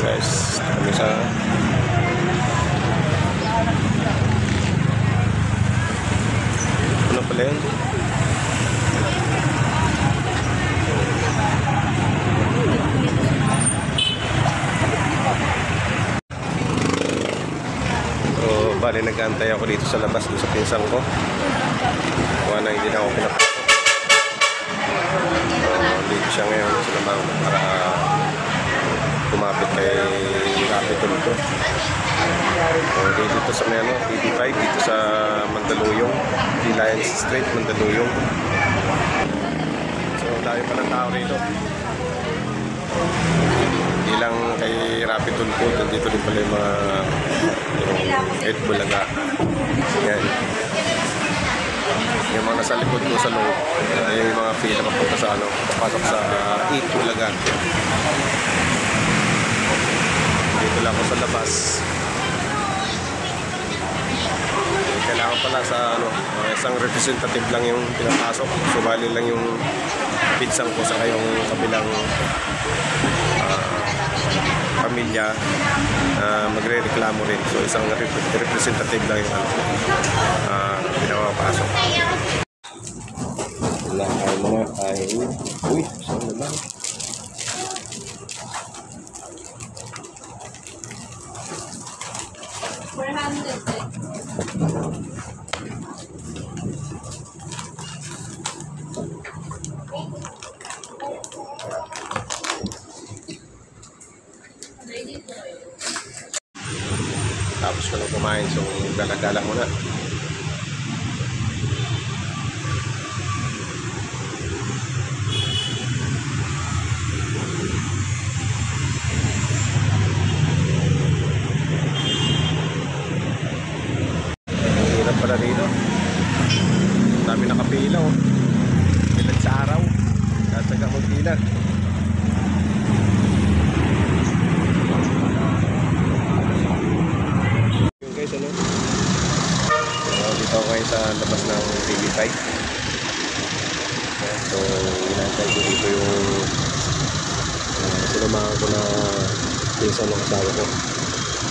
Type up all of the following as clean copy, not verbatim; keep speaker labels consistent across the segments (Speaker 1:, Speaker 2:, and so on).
Speaker 1: guys, kami sa ano pala yun? So, bali nag-aantay ako dito sa labas doon sa pinsang ko. Kuha na hindi na ako pinapasok. Dito siya ngayon sa labang para kumapit kay Capitol ko. Dito sa may TV5 dito sa Mandaluyong, Reliance Street, Mandaluyong. So dami pa ng tao rito. Hindi lang kay Rapitol ko, dito din pala yung mga Ed Bulaga. Yan. Yung mga nasa likod ko sa loob, yung mga fila papunta sa papasok sa Ed Bulaga. Dito lang ako sa labas. Kailangan pala sa isang representative lang yung pinapasok. So bali lang yung pinsang ko sa yung kabilang pamilya magre-reklamo rin. So isang representative lang yung pinapasok. Wala kayo mga kain. Uy, saan naman? Tapos ko lang kumain, so galagalang muna. Hirap pala dito. Dami nakapila oh. Ilan sa araw. Kataga mo pila. Dito ako ngayon sa labas ng TV5. So inantay ko dito yung sinamahan ko na pinsan ng asawa ko.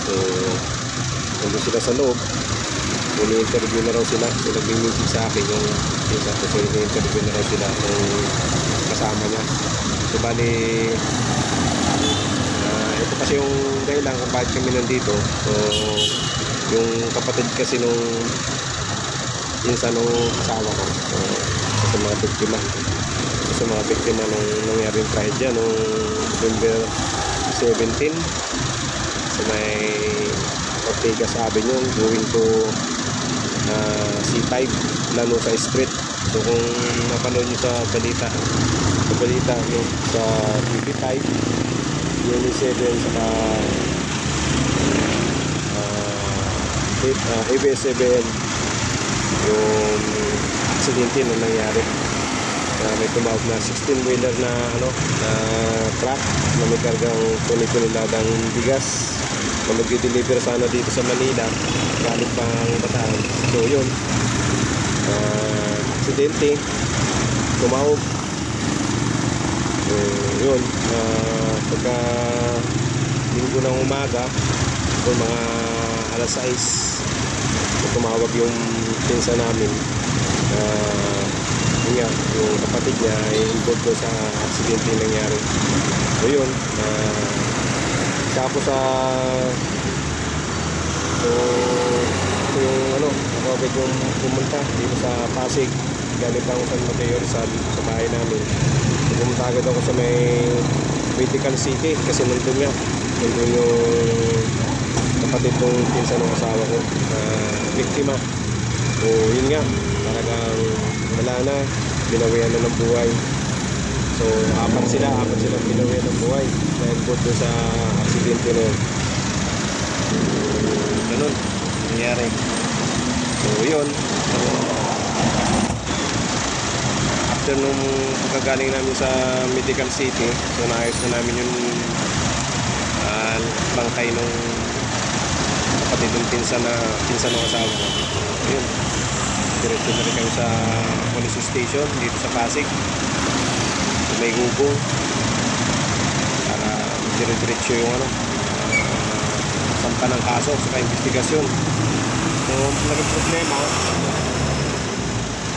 Speaker 1: So nandun sila sa loob, ini-interview na raw sila. So nag-message sa akin yung pinsan ko. So ini-interview na raw sila yung kasama niya. So bali ito kasi yung dahilan kung bakit kami nandito. So yung kapatid kasi nung pinsan nung asawa ko, sa mga biktima nung nangyaring tragedy nung November 17 sa may Ortigas Avenue going to C5 Lanusa Street. So kung napanood nyo sa balita yung sa TV5 Unit 7 saka ABS-CBN yung aksidente na nangyari, may tumawag na 16-wheeler na na truck na may kargang 20 toneladang bigas na mag-deliver sana dito sa Manila galing pang Bataan. So yun, aksidente, tumawag yun, pagka linggo ng umaga o mga alas 6 tumawag yung pinsa namin yung kapatid niya ay involved doon sa aksidente yung nangyari. So yun, tapos yung kapatid yung pumunta dito sa Pasig galit ako sa Mateo sa bahay namin. So, pumunta agad ako sa may Medical City kasi nandun yung kapatid ng pinsa ng asawa ko biktima. So yun nga, talagang wala na, binawian na ng buhay. So apat sila binawian ng buhay dahil po doon sa aksidente na yun. Ganun nangyari. So yun, after nung pagkagaling namin sa Medical City, so naayos na namin yung bangkay nung kapatid ng pinsan ng asawa ko. Yun, diretso na rin kami sa police station dito sa Pasig, may gugong para dire-diretso yung pa ng kaso sa investigasyon. So, naging problema,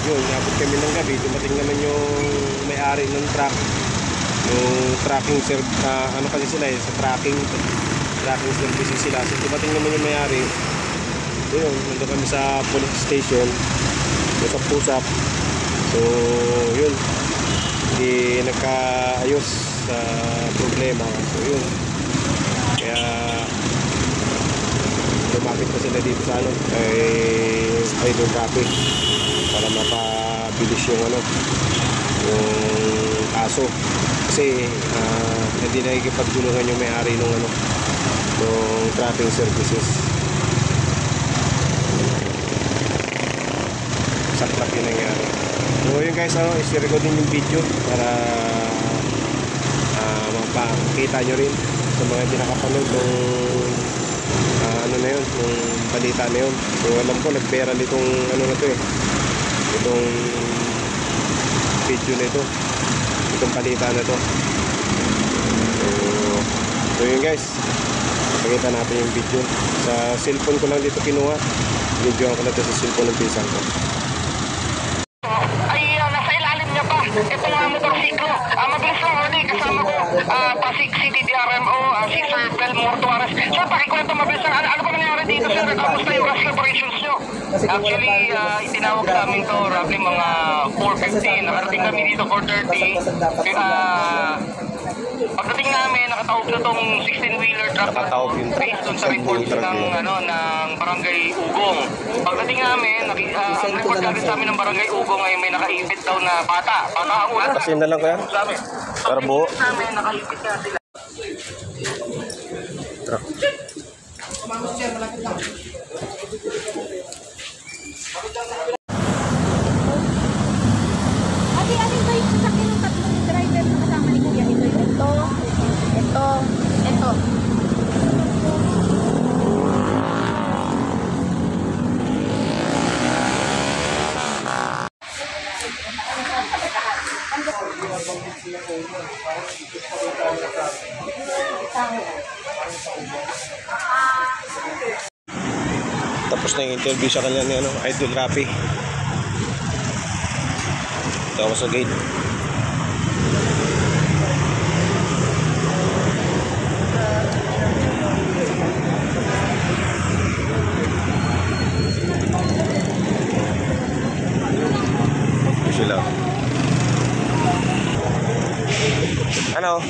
Speaker 1: yun, nabot kami ng gabi, dumating naman yung may-ari ng truck, yung tracking ano kasi sila sa tracking services sila. So, dumating naman yung may-ari, yun, nandun kami sa police station, usap-usap. So, yun, hindi nagkaayos sa problema. So, yun, kaya lumapit pa sila dito sa ano, ay doon traffic para mapabilis yung ano, yung kaso. Kasi hindi nakikipagtulungan yung may-ari ng ano, ng tracking services. Saklap yun nangyari. So yun guys, ano, i-share ko din yung video para mapakita nyo rin sa mga hindi nakapanood ng ano na yun, yung balita na yun. So alam ko nag-viral itong ano na to itong video na ito, itong balita na to. So yun guys, pakita natin yung video sa cellphone ko lang dito kinuha. Videoan ko na ito sa cellphone ng pinsan ko.
Speaker 2: Nasa ilalim niya pa itong motorsiklo. Mabilis lang ulit kasama ko Pasig City DRMO, si Sir Bel Mortuares. Sir, pakikwento mabilis lang. Ano ba nangyari dito, sir? Kamusta yung rescue operations nyo? Actually, itinawag namin to roughly mga 4:50. Nakarating kami dito 4:30. Pagdating namin, nakatawag na tong 16-wheeler truck based doon sa report ng Barangay Ugong. Pagdating namin, ang report kagad sa amin ng Barangay Ugong ay may nakaipit daw na bata. Bata ang ulat.
Speaker 1: Pasin na lang kaya? Para buo.
Speaker 2: Sa amin, nakaipit nga sila.
Speaker 1: Truck.
Speaker 3: Ate, ito yung sasakyan ng tatlong driver na kasama ni Kuya. Ito.
Speaker 1: Tapos na yung interview sa kanya ni Idol Rafi. Ito ako sa gate. Ito sila. Ano?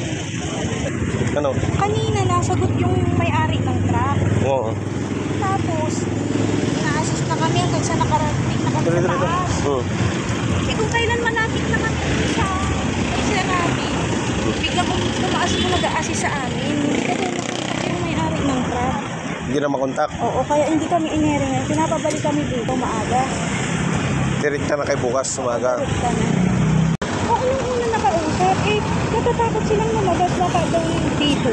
Speaker 3: Kanina nasagot yung may-ari ng truck.
Speaker 1: Oo.
Speaker 3: Tapos, na-assist na kami hanggang sa nakarating na kami sa taas. Eh kung kailan malapit na kami sa namin, bigla kong tumaas mo nag-a-assist sa amin. Hindi ka daw nakontak yung may-ari ng truck.
Speaker 1: Hindi na makontak.
Speaker 3: Oo, kaya hindi kami ineringan. Pinapabalik kami dito maaga.
Speaker 1: Direct na kay bukas umaga.
Speaker 3: Oo, yung una nakausap, natatakot silang lumabas baka daw dito.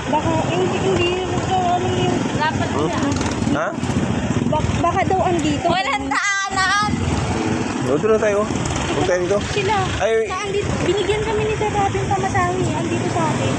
Speaker 3: Baka, hindi yung dapat niya.
Speaker 1: Ha?
Speaker 3: Baka daw andito.
Speaker 4: Walang daanan.
Speaker 1: Doon na tayo. Huwag tayo dito.
Speaker 3: Sila.
Speaker 1: Ay.
Speaker 3: Binigyan kami ni Sir Robin pamasahe. Andito sa akin.